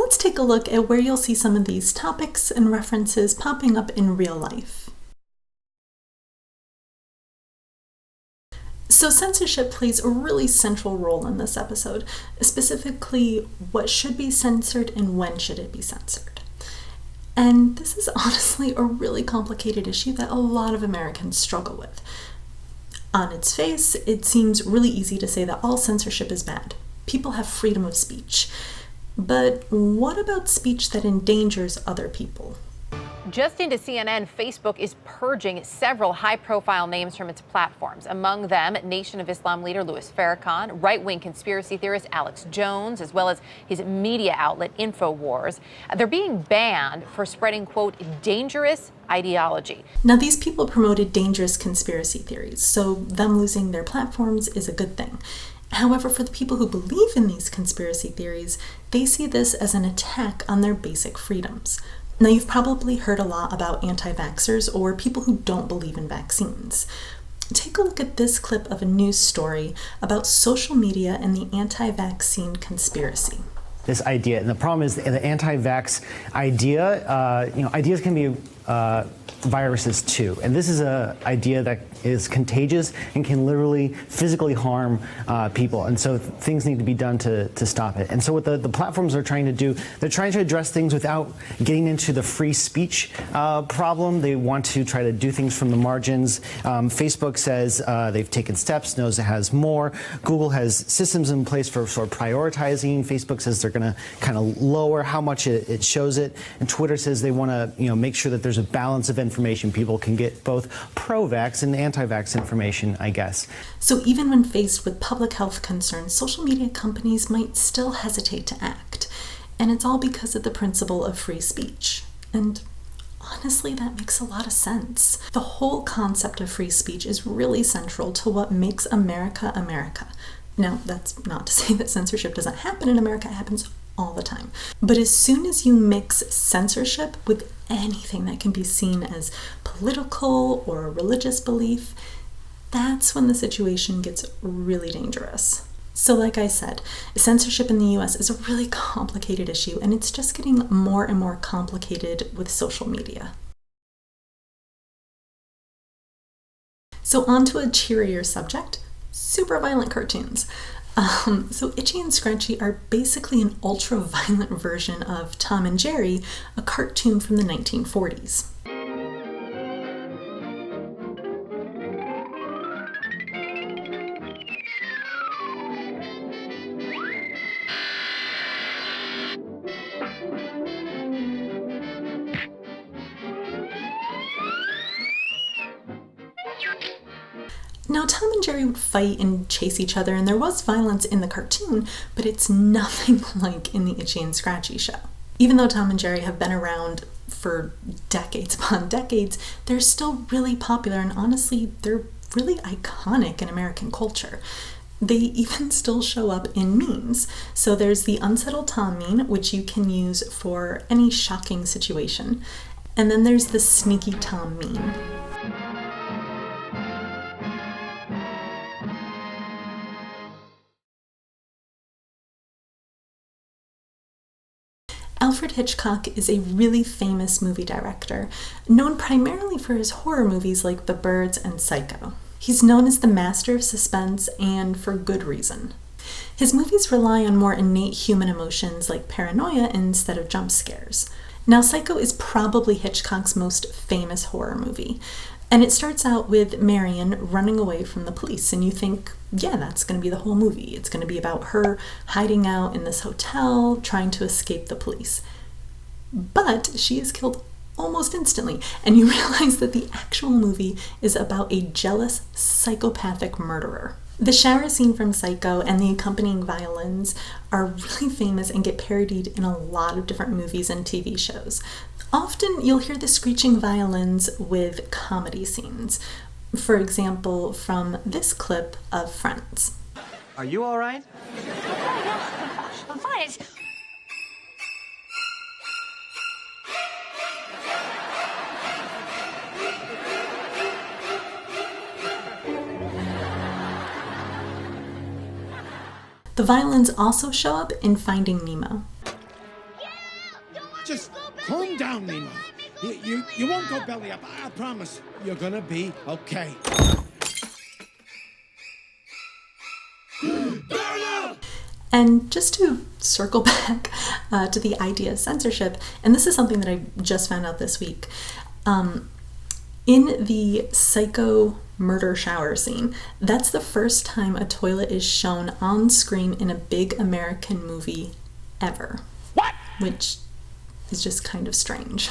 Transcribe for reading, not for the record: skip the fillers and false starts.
So let's take a look at where you'll see some of these topics and references popping up in real life. So censorship plays a really central role in this episode, specifically what should be censored and when should it be censored. And this is honestly a really complicated issue that a lot of Americans struggle with. On its face, it seems really easy to say that all censorship is bad. People have freedom of speech. But what about speech that endangers other people? Just into CNN, Facebook is purging several high-profile names from its platforms. Among them, Nation of Islam leader Louis Farrakhan, right-wing conspiracy theorist Alex Jones, as well as his media outlet InfoWars. They're being banned for spreading, quote, dangerous ideology. Now, these people promoted dangerous conspiracy theories, so them losing their platforms is a good thing. However, for the people who believe in these conspiracy theories, they see this as an attack on their basic freedoms. Now, you've probably heard a lot about anti-vaxxers or people who don't believe in vaccines. Take a look at this clip of a news story about social media and the anti-vaccine conspiracy. This idea, and the problem is the anti-vax idea, ideas can be viruses too. And this is an idea that is contagious and can literally physically harm people. And so things need to be done to stop it. And so what the platforms are trying to do, they're trying to address things without getting into the free speech problem. They want to try to do things from the margins. Facebook says they've taken steps, knows it has more. Google has systems in place for sort of prioritizing. Facebook says they're going to kind of lower how much it shows it. And Twitter says they want to make sure that there's a balance of information. People can get both pro-vax and anti-vax information, I guess. So even when faced with public health concerns, social media companies might still hesitate to act. And it's all because of the principle of free speech. And honestly, that makes a lot of sense. The whole concept of free speech is really central to what makes America America. Now, that's not to say that censorship doesn't happen in America. It happens all the time. But as soon as you mix censorship with anything that can be seen as political or a religious belief, that's when the situation gets really dangerous. So like I said, censorship in the US is a really complicated issue, and it's just getting more and more complicated with social media. So on to a cheerier subject, super violent cartoons. So Itchy and Scratchy are basically an ultra-violent version of Tom and Jerry, a cartoon from the 1940s. Now, Tom and Jerry would fight and chase each other, and there was violence in the cartoon, but it's nothing like in the Itchy and Scratchy show. Even though Tom and Jerry have been around for decades upon decades, they're still really popular, and honestly, they're really iconic in American culture. They even still show up in memes. So there's the Unsettled Tom meme, which you can use for any shocking situation. And then there's the Sneaky Tom meme. Alfred Hitchcock is a really famous movie director, known primarily for his horror movies like The Birds and Psycho. He's known as the master of suspense, and for good reason. His movies rely on more innate human emotions like paranoia instead of jump scares. Now, Psycho is probably Hitchcock's most famous horror movie, and it starts out with Marion running away from the police, and you think, yeah, that's going to be the whole movie. It's going to be about her hiding out in this hotel, trying to escape the police. But she is killed almost instantly, and you realize that the actual movie is about a jealous, psychopathic murderer. The shower scene from Psycho and the accompanying violins are really famous and get parodied in a lot of different movies and TV shows. Often you'll hear the screeching violins with comedy scenes. For example, from this clip of Friends. Are you all right? I'm fine. The violins also show up in Finding Nemo. Get Just calm down, Nemo. You won't go belly up. I promise. You're gonna be okay. And just to circle back to the idea of censorship, and this is something that I just found out this week, in the Psycho murder shower scene, that's the first time a toilet is shown on screen in a big American movie ever. What? Which is just kind of strange.